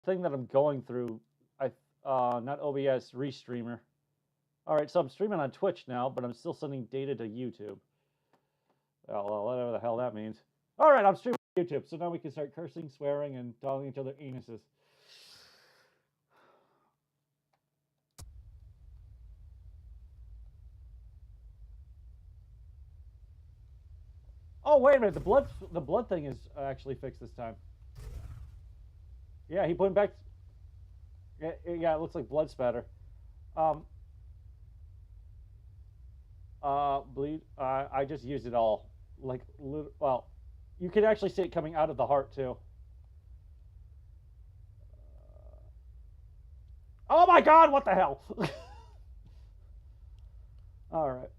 thing that I'm going through. Not OBS, Restreamer. All right, so I'm streaming on Twitch now, but I'm still sending data to YouTube. Well, whatever the hell that means. All right, I'm streaming on YouTube, so now we can start cursing, swearing, and calling each other anuses. Oh, wait a minute. The blood thing is actually fixed this time. Yeah, he put him back. Yeah, it looks like blood spatter. Bleed. I just used it all. Like, well, you can actually see it coming out of the heart too. Oh my God! What the hell? All right.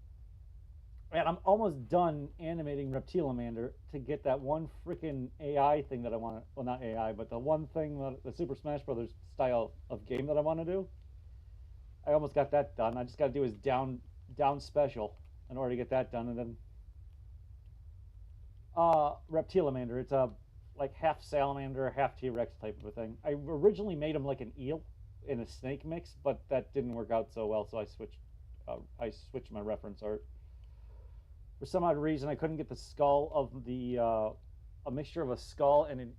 And I'm almost done animating Reptilamander to get that one freaking AI thing that I want to. Well, not AI, but the one thing that the Super Smash Brothers style of game that I want to do. I almost got that done. I just got to do his down special in order to get that done, and then Reptilamander. It's a like half salamander, half T-Rex type of a thing. I originally made him like an eel in a snake mix, but that didn't work out so well, so I switched my reference art. For some odd reason, I couldn't get the skull of the a mixture of a skull and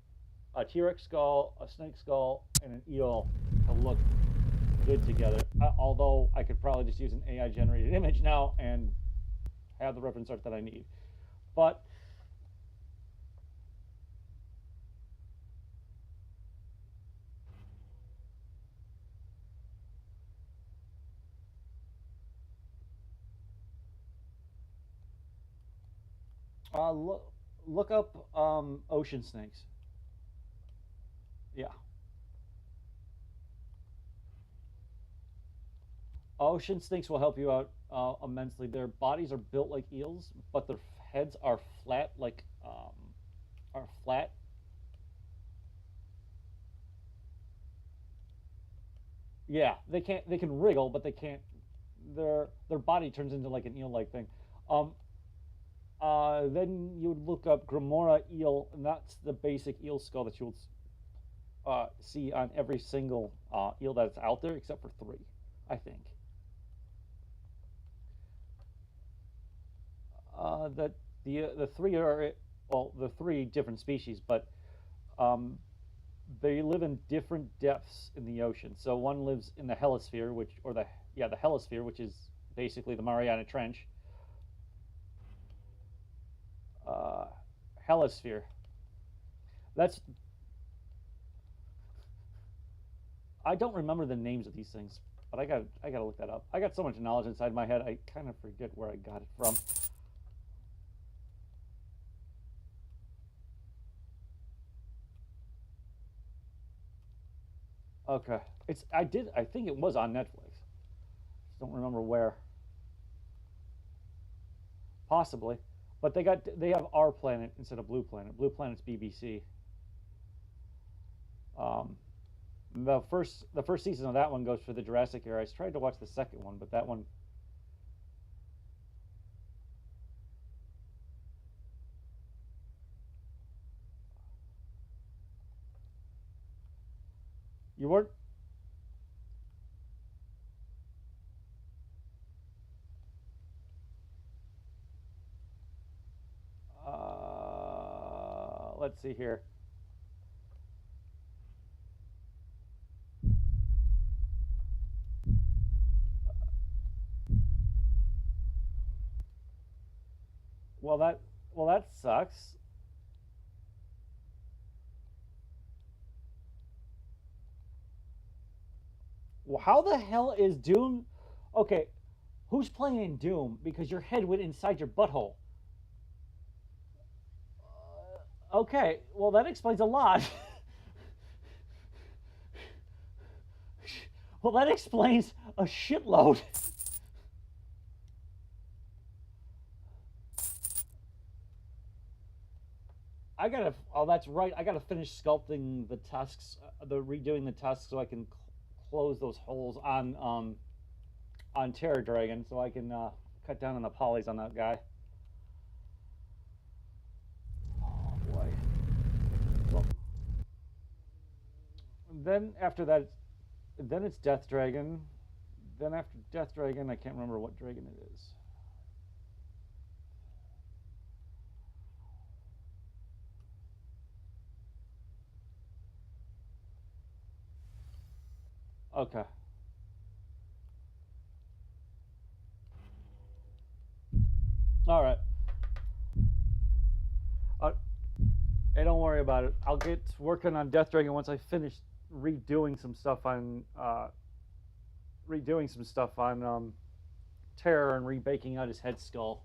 a T-Rex skull, a snake skull, and an eel to look good together. Although I could probably just use an AI generated image now and have the reference art that I need. But look up ocean snakes. Yeah. Ocean snakes will help you out immensely. Their bodies are built like eels, but their heads are flat, like are flat. Yeah, they can't. They can wriggle, but they can't. Their body turns into like an eel-like thing. Um, then you would look up Gramora eel, and that's the basic eel skull that you'll see on every single eel that's out there, except for three, I think. That the three are well, the three different species, but um, they live in different depths in the ocean. So one lives in the helisphere, the helisphere, which is basically the Mariana Trench. Uh, Helisphere. That's I don't remember the names of these things, but I got to look that up. I got so much knowledge inside my head, I kind of forget where I got it from. Okay, I think it was on Netflix. Just don't remember where. Possibly, but they have Our Planet instead of Blue Planet. Blue Planet's BBC. Um, the first season of that one goes for the Jurassic era. I tried to watch the second one, but that one. You weren't. Let's see here. Well, that sucks. Well, how the hell is Doom? Okay, who's playing Doom? Because your head went inside your butthole. Okay, well that explains a lot. Well, that explains a shitload. I gotta. Oh, that's right. I gotta finish sculpting the tusks, redoing the tusks, so I can close those holes on Terror Dragon, so I can cut down on the polys on that guy. Oh boy. Well, then after that, then it's Death Dragon. Then after Death Dragon, I can't remember what dragon it is. Okay. All right. Uh, hey, don't worry about it. I'll get working on Death Dragon once I finish redoing some stuff on Terror and rebaking out his head skull.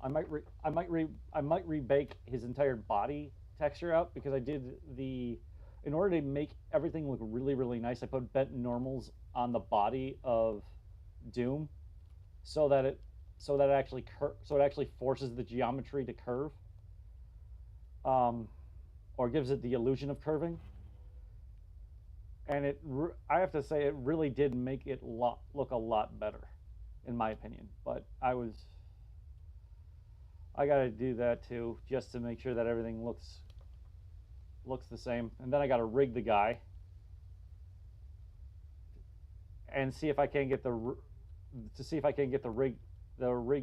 I might rebake his entire body texture out because I did the in order to make everything look really really nice. I put bent normals on the body of Doom so that it actually forces the geometry to curve, um, or gives it the illusion of curving. And I have to say it really did make it look a lot better, in my opinion. But I got to do that too just to make sure that everything looks the same. And then I got to rig the guy and see if I can get the rig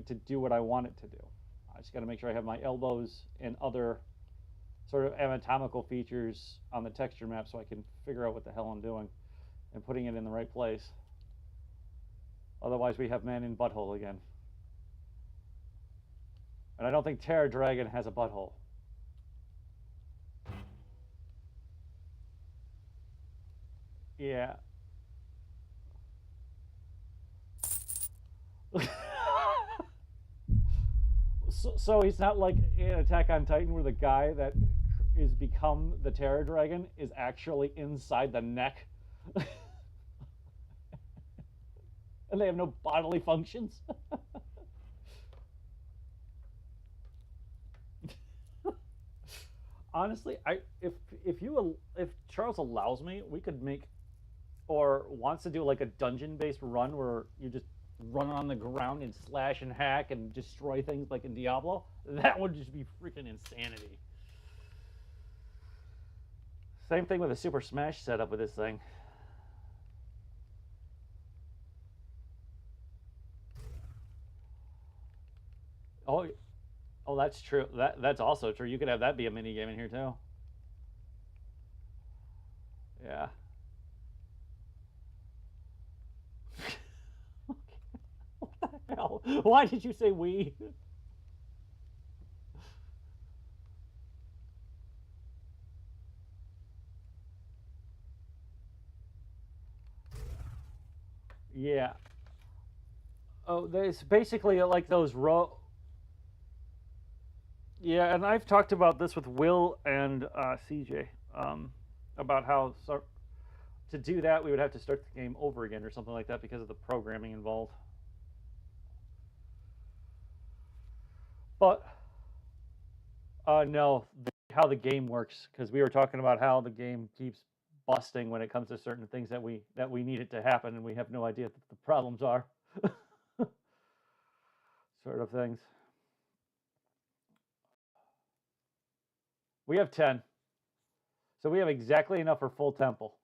to do what I want it to do. I just got to make sure I have my elbows and other sort of anatomical features on the texture map so I can figure out what the hell I'm doing and putting it in the right place. Otherwise, we have man in butthole again. And I don't think Terror Dragon has a butthole. Yeah. So he's not like in Attack on Titan where the guy that is become the Terror Dragon is actually inside the neck. And they have no bodily functions. Honestly, if Charles allows me, we could make or wants to do like a dungeon based run where you just run on the ground and slash and hack and destroy things like in Diablo. That would just be freaking insanity. Same thing with a Super Smash setup with this thing. Oh, oh, that's true. That's also true. You could have that be a mini game in here too. Yeah. What the hell? Why did you say we? Yeah. Oh, there's basically like those Yeah, and I've talked about this with Will and CJ about how to do that we would have to start the game over again or something like that because of the programming involved. But no, how the game works because we were talking about how the game keeps busting when it comes to certain things that we need it to happen and we have no idea what the problems are. Sort of things. We have 10. So we have exactly enough for full temple.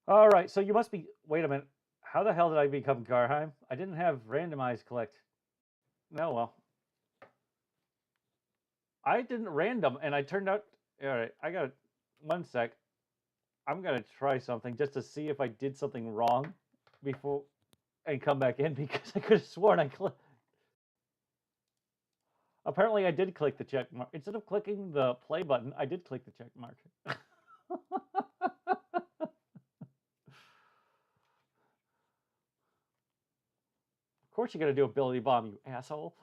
All right, so you must be. Wait a minute. How the hell did I become Garheim? I didn't have randomized collect. No, well, I didn't random, and I turned out. All right, I got 1 sec. I'm gonna try something just to see if I did something wrong before and come back in because I could have sworn I clicked. Apparently, I did click the check mark instead of clicking the play button. I did click the check mark. Of course, you're gonna do ability bomb, you asshole.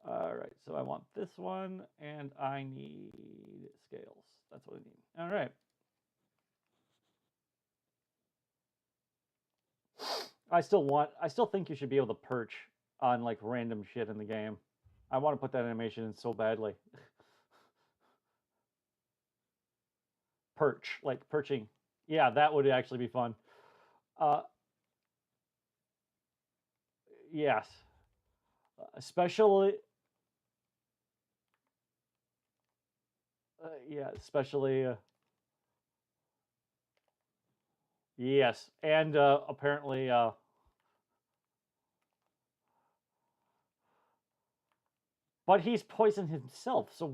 All right, so I want this one, and I need scales. That's what I need. All right. I still think you should be able to perch on like random shit in the game. I want to put that animation in so badly. Perch, like perching. Yeah, that would actually be fun. Uh, Yes, especially yeah, especially yes, and apparently but he's poisoned himself. So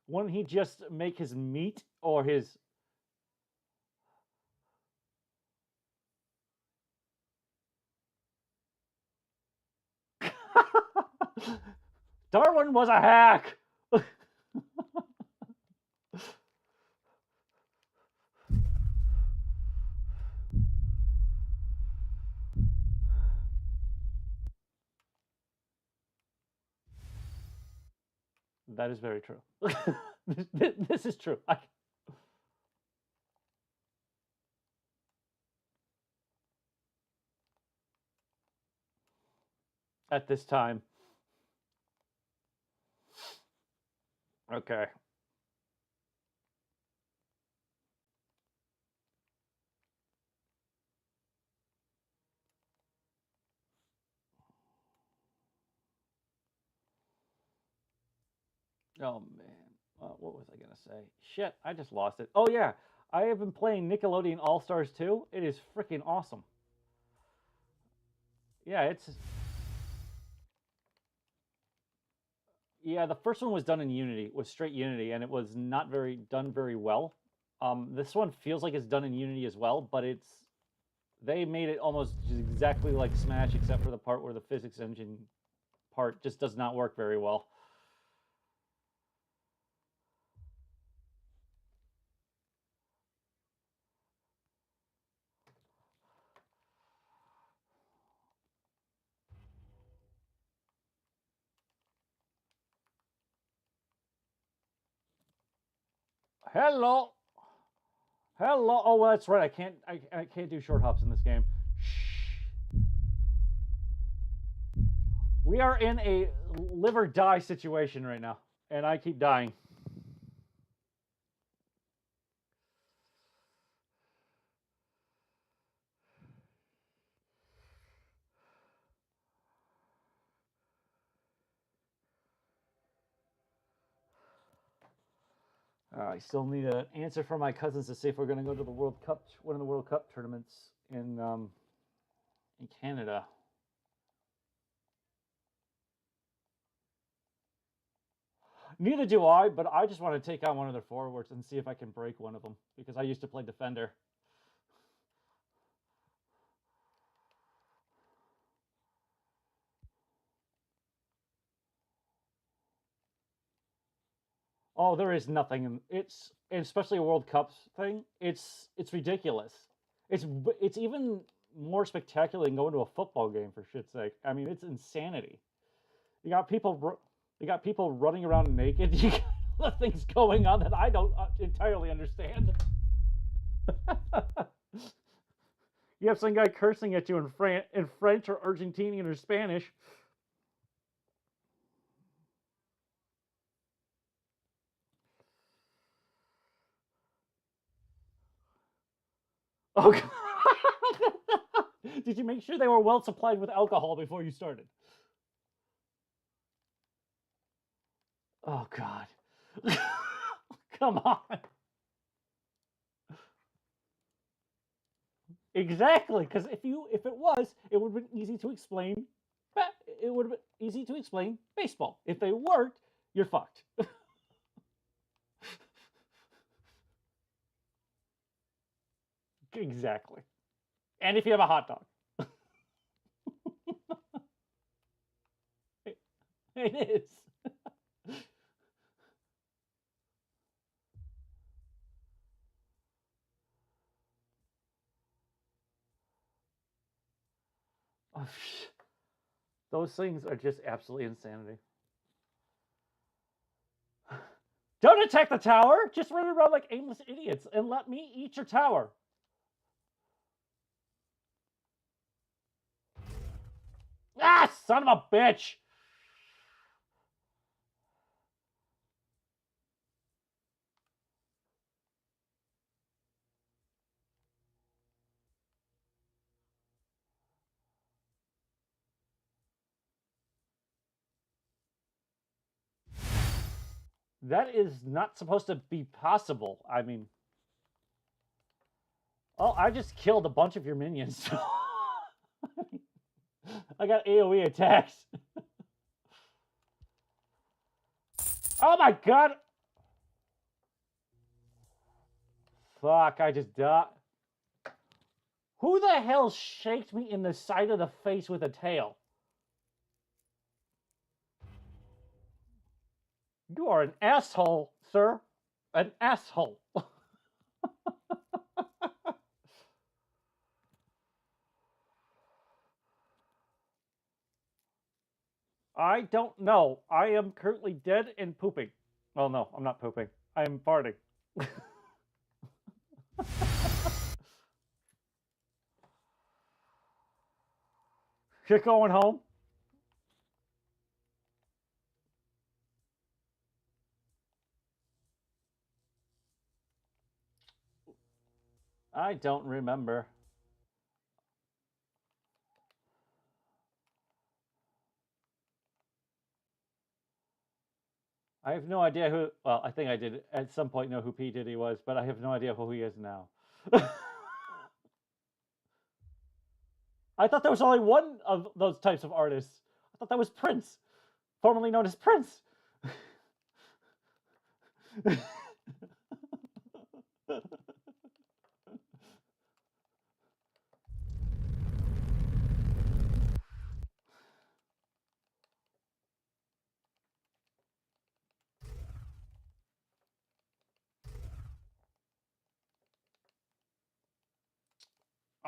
wouldn't he just make his meat or his Darwin was a hack. That is very true. This is true. At this time. Okay. Oh man, what was I gonna say? Shit, I just lost it. Oh yeah, I have been playing Nickelodeon All Stars 2. It is freaking awesome. Yeah, it's yeah. The first one was done in Unity, was straight Unity, and it was not very well. This one feels like it's done in Unity as well, but they made it almost exactly like Smash, except for the part where the physics engine part just does not work very well. Hello, hello. Oh, well, that's right. I can't do short hops in this game. Shh. We are in a live or die situation right now, and I keep dying. I still need an answer from my cousins to see if we're going to go to the World Cup, one of the World Cup tournaments in Canada. Neither do I, but I just want to take on one of their forwards and see if I can break one of them because I used to play defender. Oh, there is nothing. It's especially a World Cup thing. It's ridiculous. It's even more spectacular than going to a football game for shit's sake. I mean, it's insanity. You got people you got people running around naked. You got things going on that I don't entirely understand. You have some guy cursing at you in French or Argentinian or Spanish. Oh, did you make sure they were well supplied with alcohol before you started? Oh God. Come on. Exactly, because if it was, it would have been easy to explain. It would have been easy to explain baseball. If they weren't, you're fucked. Exactly. And if you have a hot dog, it is. Oh, those things are just absolutely insanity. Don't attack the tower. Just run around like aimless idiots and let me eat your tower. Ah, son of a bitch. That is not supposed to be possible. I mean, oh, I just killed a bunch of your minions. I got AoE attacks. Oh my god! Fuck, I just died. Who the hell shaked me in the side of the face with a tail? You are an asshole, sir. An asshole. I don't know. I am currently dead and pooping. Well, no, I'm not pooping. I am farting. You're going home? I don't remember. I have no idea who. Well, I think I did at some point know who P. Diddy was, but I have no idea who he is now. I thought there was only one of those types of artists. I thought that was Prince, formerly known as Prince.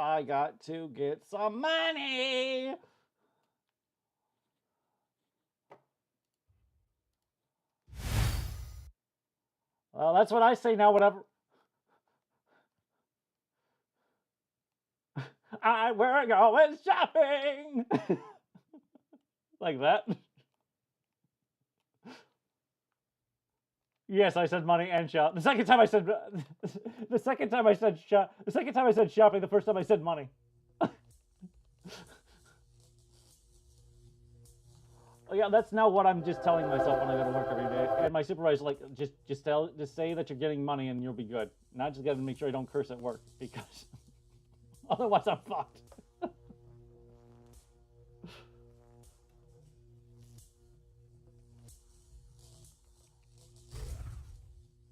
I got to get some money. Well, that's what I say now. Whatever. We're going shopping. Like that. Yes, I said money and shop. The second time I said the second time I said shop. The second time I said shopping. The first time I said money. Oh, yeah, that's now what I'm just telling myself when I go to work every day. And my supervisor's like, just say that you're getting money and you'll be good. And I just got to make sure I don't curse at work because otherwise I'm fucked.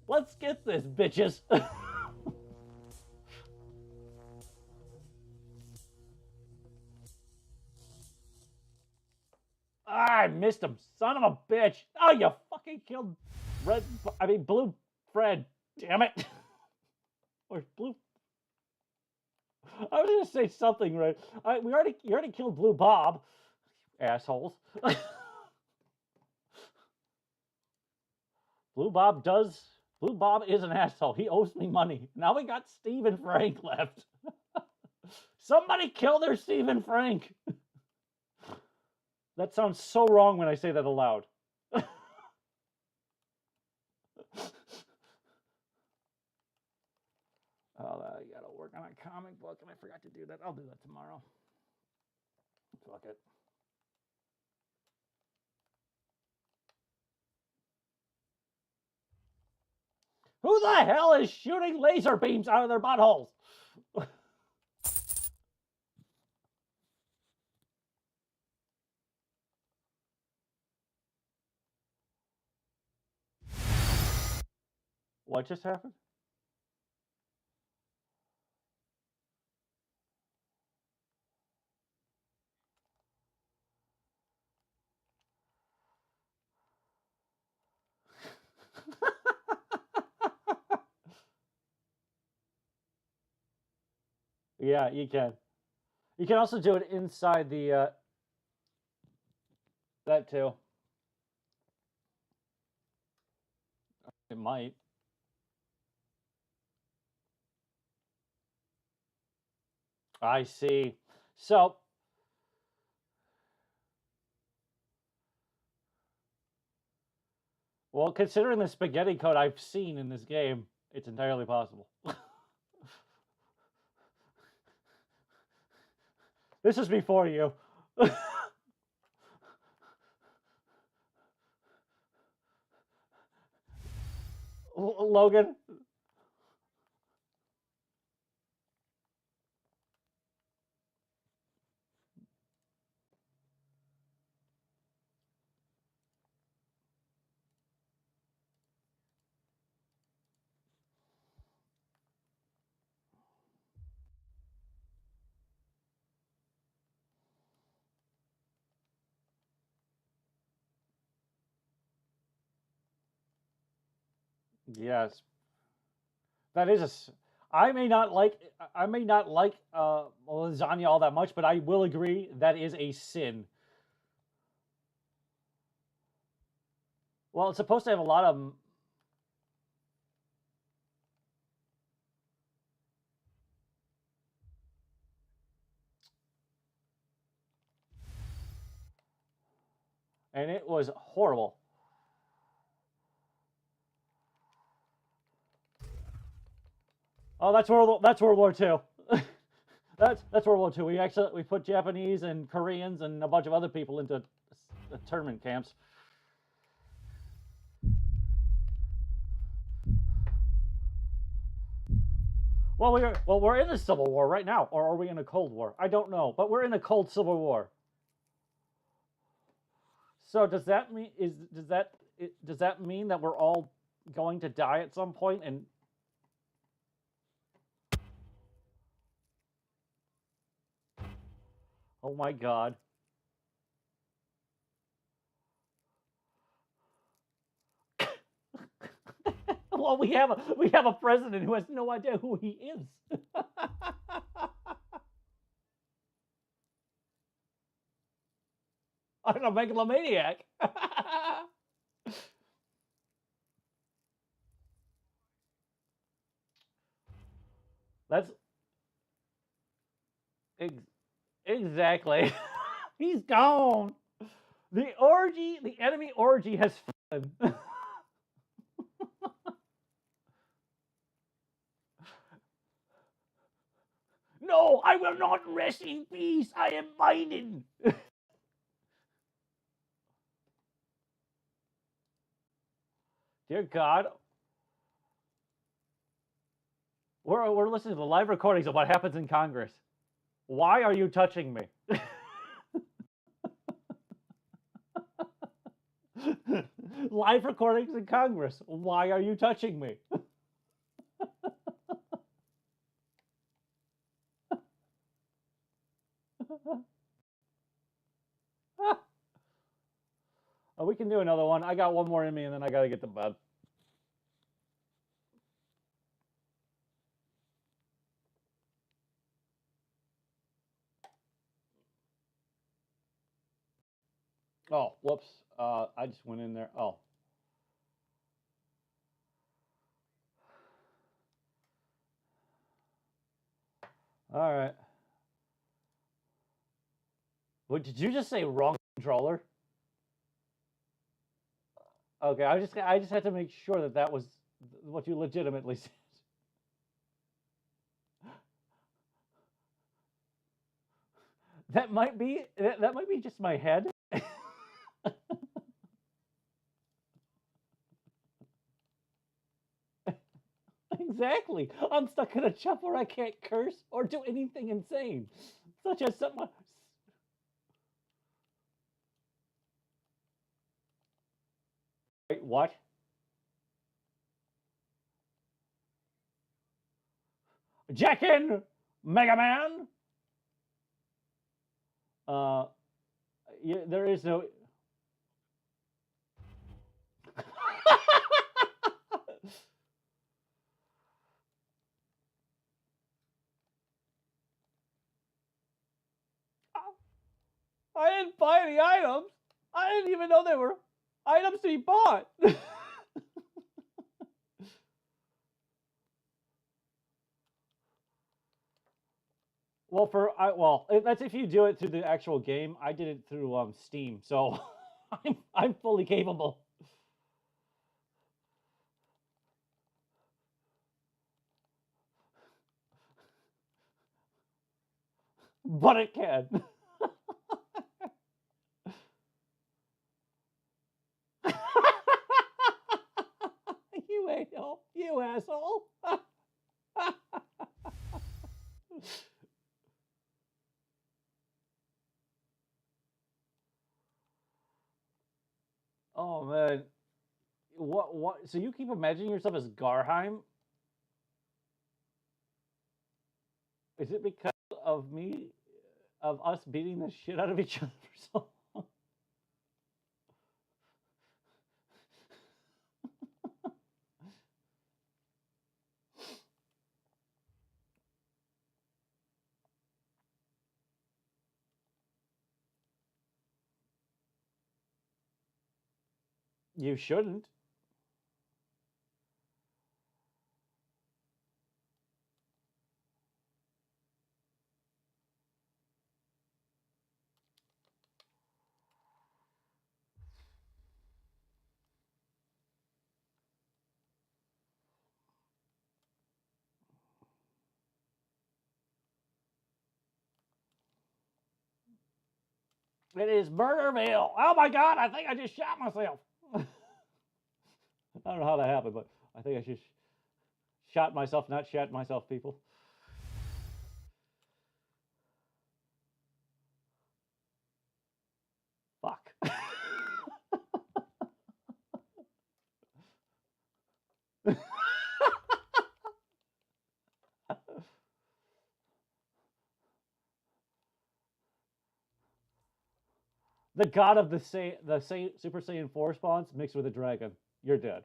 Let's get this, bitches. I missed him, son of a bitch. Oh, you fucking killed Blue Fred. Damn it. Or Blue. I was gonna say something, right? You already killed Blue Bob. Assholes. Blue Bob is an asshole. He owes me money. Now we got Steve and Frank left. Somebody kill their Steve and Frank. That sounds so wrong when I say that aloud. Oh, I gotta work on a comic book and I forgot to do that. I'll do that tomorrow. Fuck it. Who the hell is shooting laser beams out of their buttholes? What just happened? Yeah, you can. You can also do it inside the, that too. It might. I see. So, well, considering the spaghetti code I've seen in this game, it's entirely possible. This is before you. Logan. Yes, that is I may not like lasagna all that much, but I will agree that is a sin. Well, it's supposed to have a lot of, and it was horrible. Oh, that's World War II. That's World War II. We put Japanese and Koreans and a bunch of other people into internment camps. We're in a civil war right now, or are we in a cold war? I don't know, but we're in a cold civil war. So does that mean that we're all going to die at some point? And oh my god. Well, we have a president who has no idea who he is. I'm a megalomaniac. That's ex- exactly. He's gone. The enemy orgy has fallen. No, I will not rest in peace. I am Biden. Dear God, we're listening to the live recordings of what happens in Congress. Why are you touching me? Live recordings in Congress. Why are you touching me? Oh, we can do another one. I got one more in me, and then I gotta get to bed. Oh, whoops. I just went in there. Oh. All right. What did you just say? Wrong controller? Okay, I just had to make sure that that was what you legitimately said. That might be just my head. Exactly. I'm stuck in a chuff where I can't curse or do anything insane, such as some. Wait, what? Jack in, Mega Man. Uh, yeah, there is no. I didn't buy any items. I didn't even know there were items to be bought. That's if you do it through the actual game. I did it through Steam, so I'm fully capable. But it can. You ain't know. Oh man, what? So you keep imagining yourself as Garheim? Is it because of me, of us beating the shit out of each other for so long? You shouldn't. It is Murderville. Oh my god, I think I just shot myself. I don't know how that happened, but I think I just shot myself, not shat myself, people. Fuck. The god of the Super Saiyan 4 spawns mixed with a dragon. You're dead.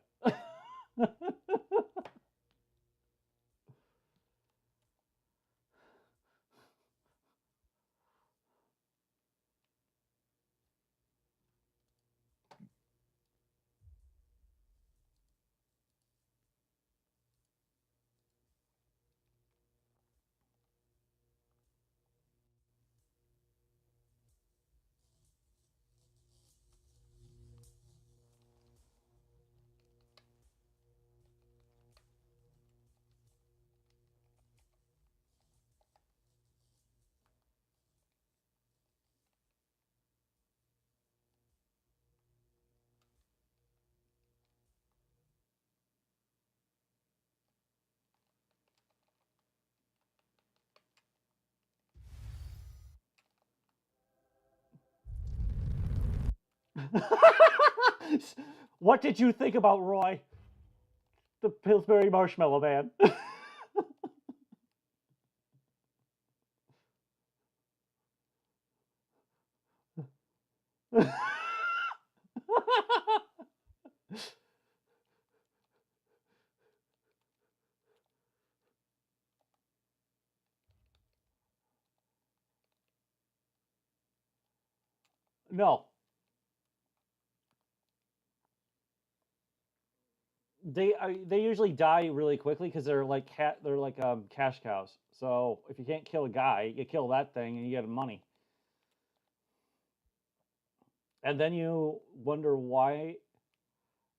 What did you think about Roy, the Pillsbury Marshmallow Man? No, they usually die really quickly because they're like cash cows. So if you can't kill a guy, you kill that thing and you get money. And then you wonder why.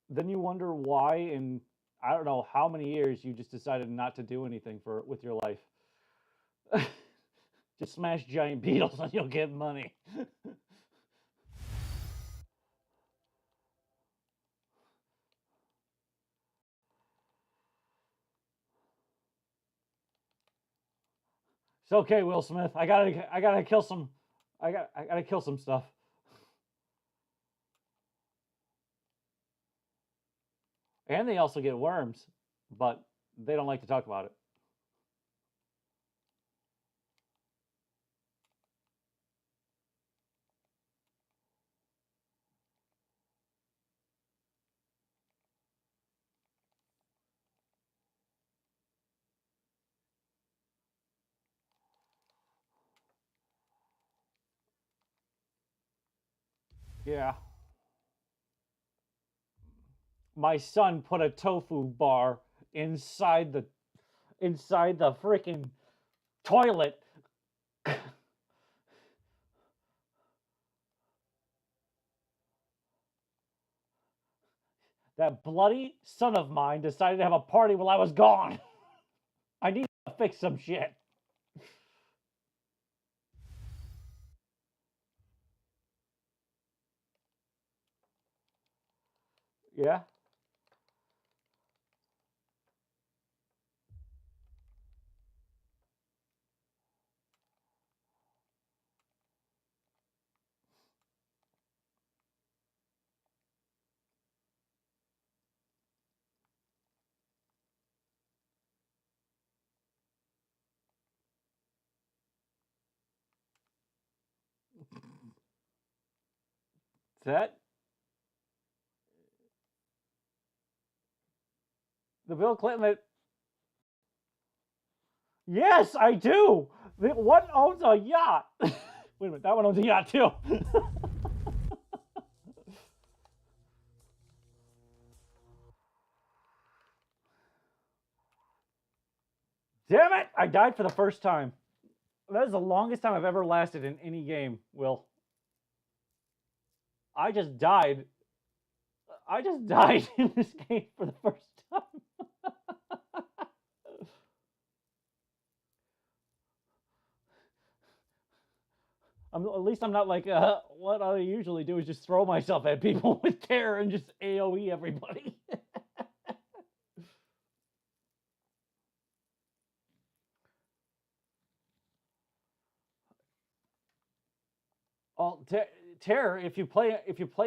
Then you wonder why, in I don't know how many years you just decided not to do anything for with your life. Just smash giant beetles and you'll get money. It's okay, Will Smith. I gotta kill some. I gotta kill some stuff. And they also get worms, but they don't like to talk about it. Yeah. My son put a tofu bar inside the freaking toilet. That bloody son of mine decided to have a party while I was gone. I need to fix some shit. Yeah. That the Bill Clinton that yes, I do. What owns a yacht? Wait a minute, that one owns a yacht too. Damn it! I died for the first time. That is the longest time I've ever lasted in any game, Will. I just died. I just died in this game for the first time. At least I'm not like what I usually do is just throw myself at people with terror and just AoE everybody. Well, terror. If you play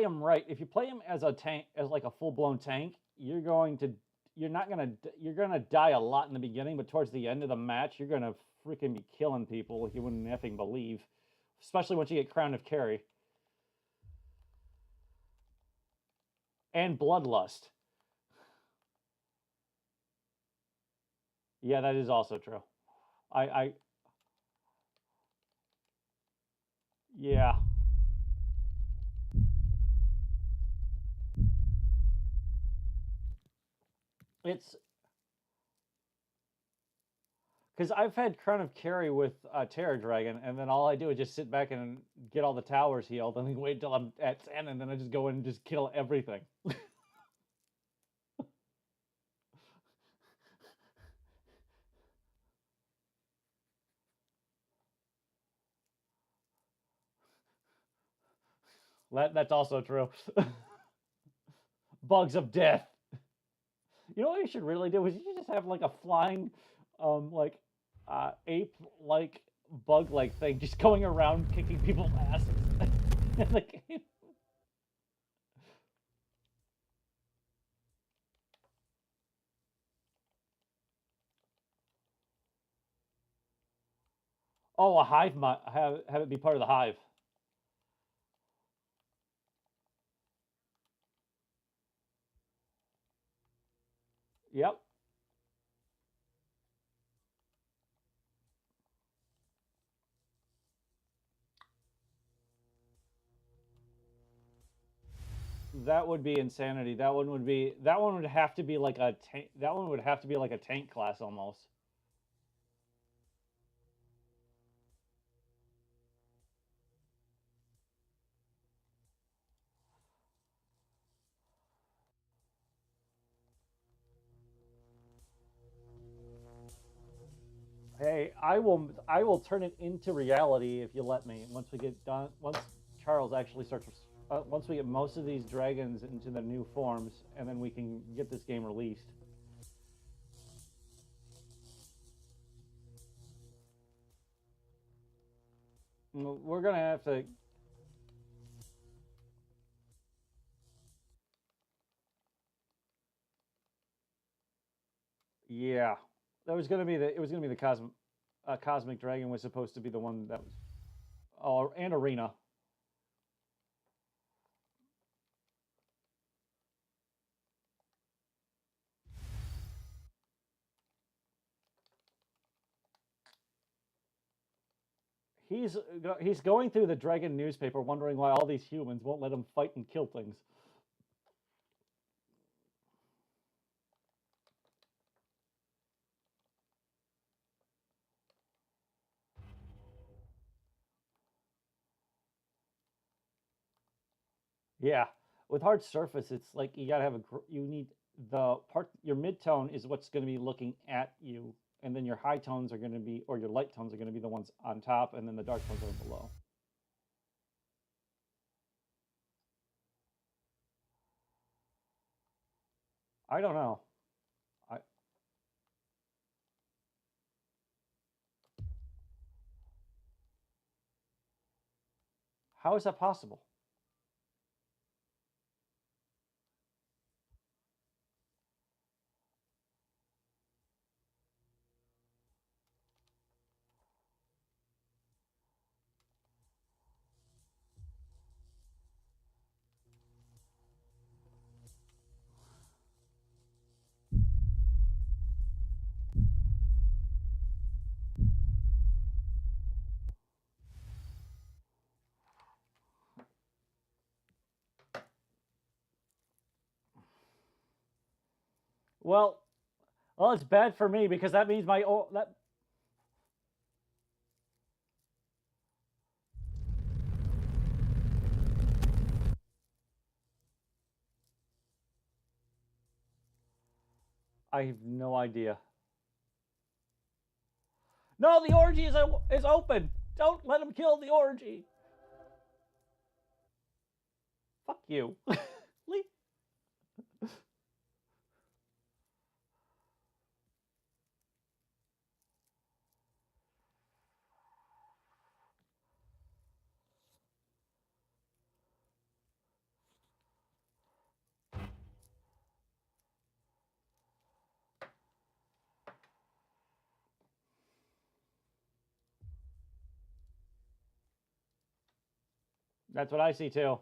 him right, if you play him as a tank, as like a full blown tank, you're not gonna you're gonna die a lot in the beginning, but towards the end of the match, you're gonna freaking be killing people like you wouldn't effing believe. Especially once you get Crown of Carry and Bloodlust. Yeah, that is also true. I yeah. It's because I've had Crown of Carry with Terror Dragon, and then all I do is just sit back and get all the towers healed, and then wait till I'm at 10, and then I just go in and just kill everything. That's also true. Bugs of death. You know what you should really do is you should just have like a flying, like ape like bug like thing just going around kicking people's asses in the game. Oh, a hive might have it be part of the hive. Yep. That would be insanity. That one would have to be like a tank. That one would have to be like a tank class almost. Hey, I will turn it into reality if you let me. Once we get done, once Charles actually starts, once we get most of these dragons into the new forms, and then we can get this game released. We're gonna have to. Yeah, that was gonna be the. It was gonna be the cosmic dragon was supposed to be the one that was. Oh, and arena. He's going through the dragon newspaper, wondering why all these humans won't let him fight and kill things. Yeah, with hard surface, it's like you gotta have you need the part. Your mid tone is what's going to be looking at you, and then your high tones are going to be, or your light tones are going to be the ones on top, and then the dark tones are below. I don't know. I How is that possible? Well, well, it's bad for me because that means my that. I have no idea. No, the orgy is open. Don't let him kill the orgy. Fuck you. Leave. That's what I see too.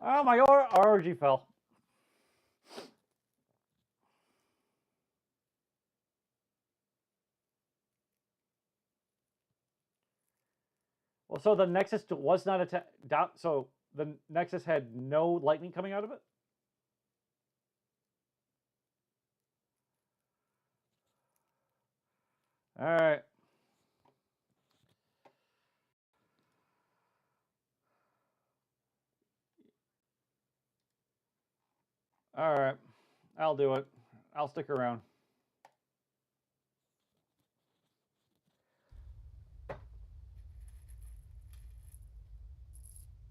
Oh, my orgy fell. Well, so the Nexus was not down. So the Nexus had no lightning coming out of it. All right. All right. I'll do it. I'll stick around.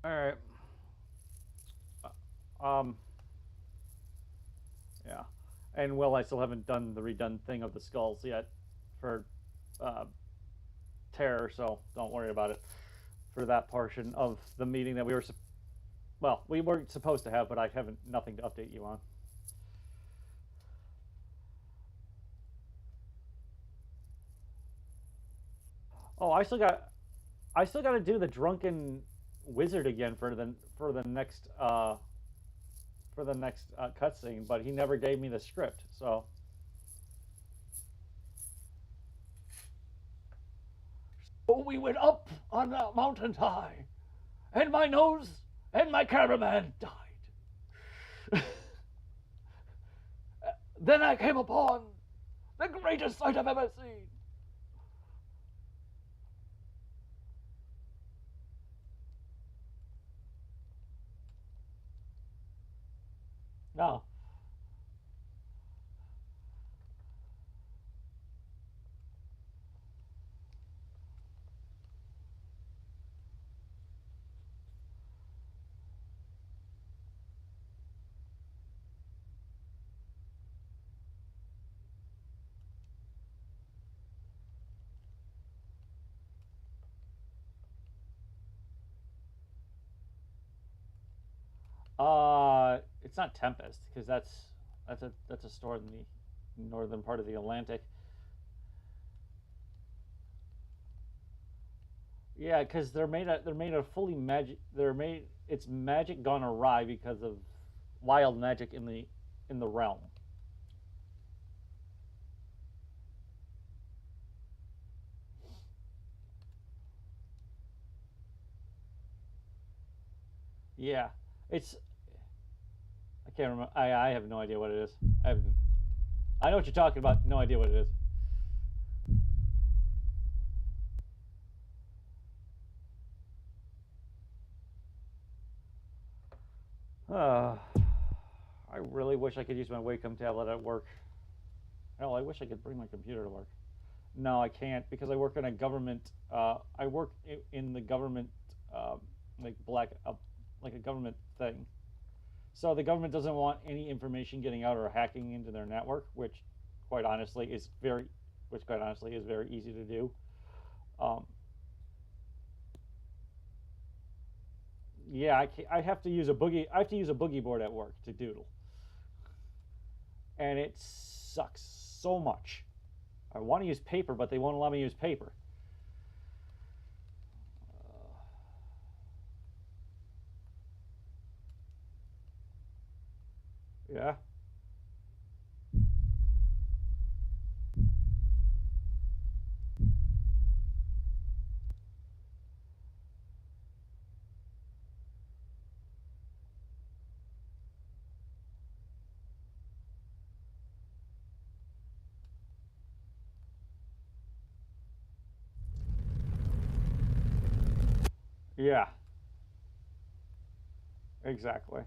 All right. Um. Yeah. And Will, I still haven't done the redone thing of the skulls yet for uh, terror, so don't worry about it for that portion of the meeting that we weren't supposed to have, but I haven't nothing to update you on. Oh, I still got to do the drunken wizard again for the next cutscene, but he never gave me the script. So we went up on a mountain high, and my nose and my cameraman died. Then I came upon the greatest sight I've ever seen. No. It's not Tempest because that's a store in the northern part of the Atlantic. Yeah, because they're made of fully magic. They're made it's magic gone awry because of wild magic in the realm. Yeah, it's I can't remember. I have no idea what it is. I know what you're talking about. No idea what it is. Uh, I really wish I could use my Wacom tablet at work. Hell, I wish I could bring my computer to work. No, I can't because I work in a government. I work in the government, uh, like like a government thing. So the government doesn't want any information getting out or hacking into their network, quite honestly, is very, which quite honestly is very easy to do. Um, Yeah, I have to use a boogie. I have to use a boogie board at work to doodle, and it sucks so much. I want to use paper, but they won't allow me to use paper. Yeah, yeah, exactly.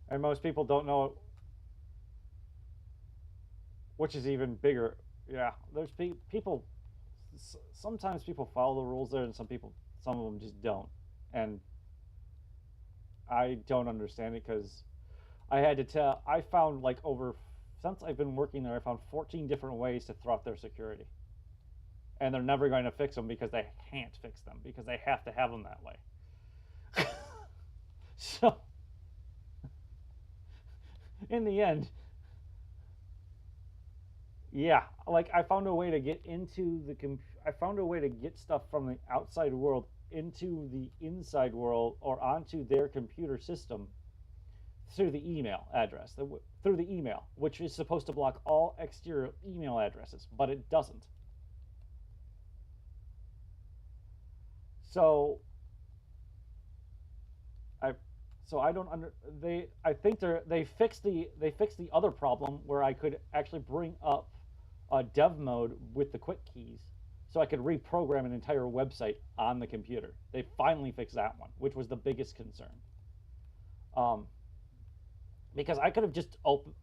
And most people don't know, which is even bigger. Yeah, there's people. Sometimes people follow the rules there, and some of them just don't. And I don't understand it because I had to tell. I found like over since I've been working there, I found 14 different ways to thwart their security, and they're never going to fix them because they can't fix them because they have to have them that way. So in the end, yeah, like I found a way to get into the I found a way to get stuff from the outside world into the inside world or onto their computer system through the email address, through the email, which is supposed to block all exterior email addresses, but it doesn't. So I, so I don't under they. I think they fixed the other problem where I could actually bring up a dev mode with the quick keys, so I could reprogram an entire website on the computer. They finally fixed that one, which was the biggest concern. Um, because I could have just opened.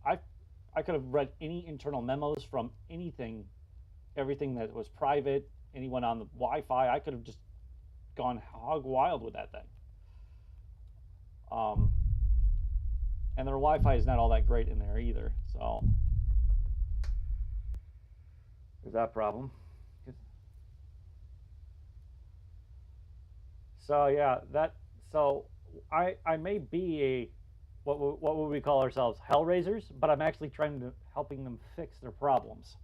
I could have read any internal memos from anything, everything that was private, anyone on the Wi-Fi. I could have just gone hog wild with that thing. Um, and their Wi-Fi is not all that great in there either. So there's that problem. So yeah, that so I may be a what would we call ourselves hellraisers, but I'm actually trying to helping them fix their problems,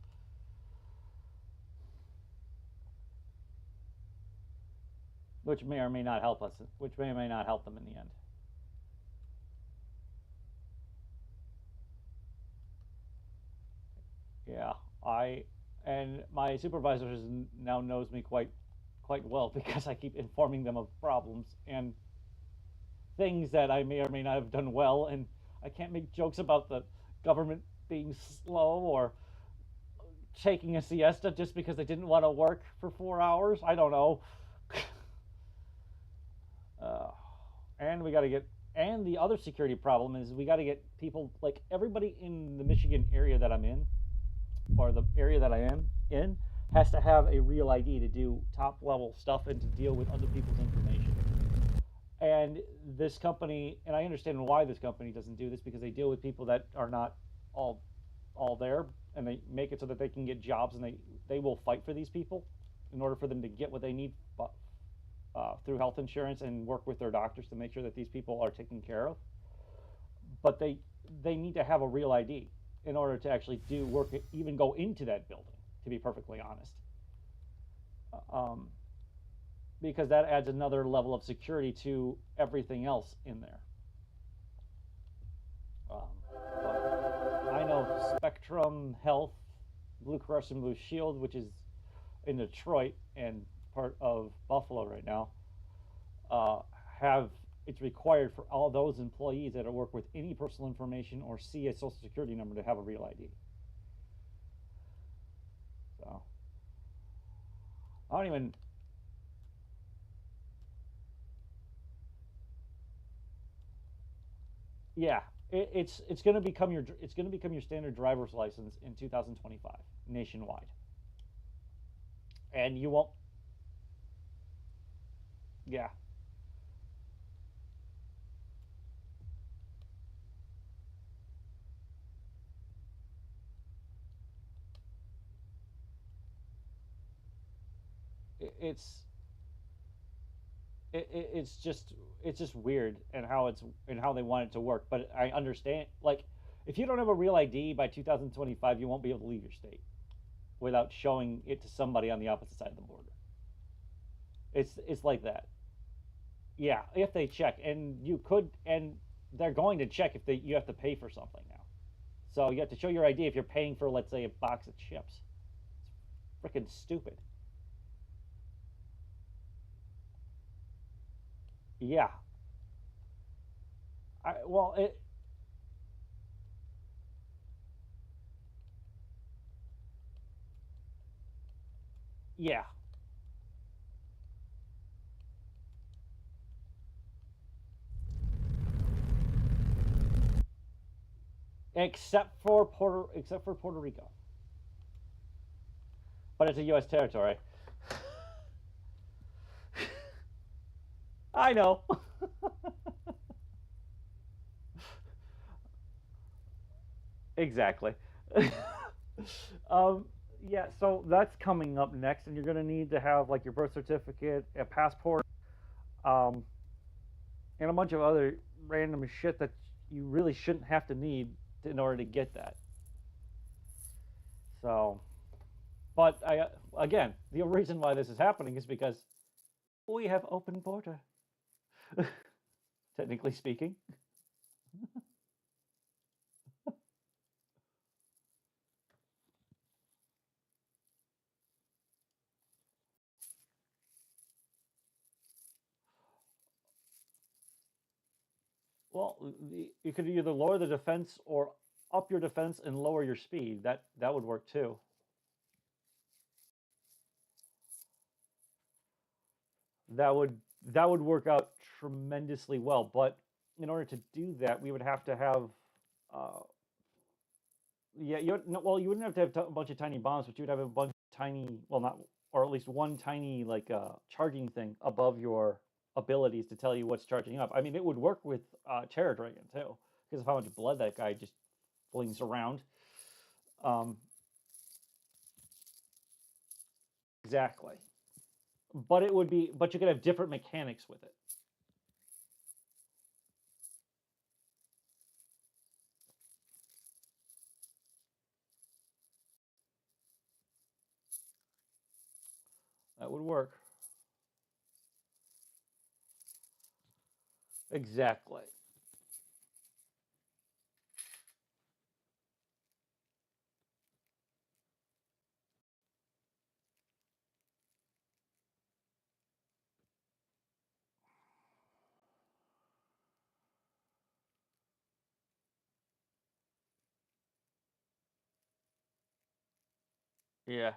which may or may not help us, which may or may not help them in the end. Yeah, I and my supervisors now knows me quite well because I keep informing them of problems and things that I may or may not have done well, and I can't make jokes about the government being slow or taking a siesta just because they didn't want to work for 4 hours. I don't know. uh, and we got to get and the other security problem is we got to get people like everybody in the Michigan area that I'm in or the area that I am in has to have a real ID to do top level stuff and to deal with other people's information. And this company, and I understand why this company doesn't do this because they deal with people that are not all all there, and they make it so that they can get jobs, and they will fight for these people in order for them to get what they need through health insurance and work with their doctors to make sure that these people are taken care of. But they need to have a real ID in order to actually do work, even go into that building. To be perfectly honest, um, because that adds another level of security to everything else in there. But I know Spectrum Health, Blue Cross and Blue Shield, which is in Detroit and part of Buffalo right now, uh, have it's required for all those employees that work with any personal information or see a social security number to have a real ID. So I don't even. Yeah, it's going to become your standard driver's license in 2025 nationwide, and you won't. Yeah, it's it's just weird and how it's and how they want it to work. But I understand, like, if you don't have a real ID by 2025, you won't be able to leave your state without showing it to somebody on the opposite side of the border. It's like that. Yeah, if they check, and you could, and they're going to check if they you have to pay for something now. So you have to show your ID if you're paying for, let's say, a box of chips. It's freaking stupid. Yeah. Well, yeah. Except for Puerto Rico, but it's a U.S. territory. I know. Exactly. um, yeah, so that's coming up next, and you're going to need to have like your birth certificate, a passport, um, and a bunch of other random shit that you really shouldn't have to need in order to get that. So, but I again, the reason why this is happening is because we have open border, technically speaking. Well, you could either lower the defense or up your defense and lower your speed. That would work too. That would work out tremendously well. But in order to do that, we would have to have, uh, yeah, no, well, you wouldn't have to have a bunch of tiny bombs, but you would have a bunch of tiny, well, not, or at least one tiny like charging thing above your abilities to tell you what's charging up. I mean, it would work with Terror Dragon too, because of how much blood that guy just flings around. Um, exactly. But it would be, but you could have different mechanics with it. That would work. Exactly. Yeah.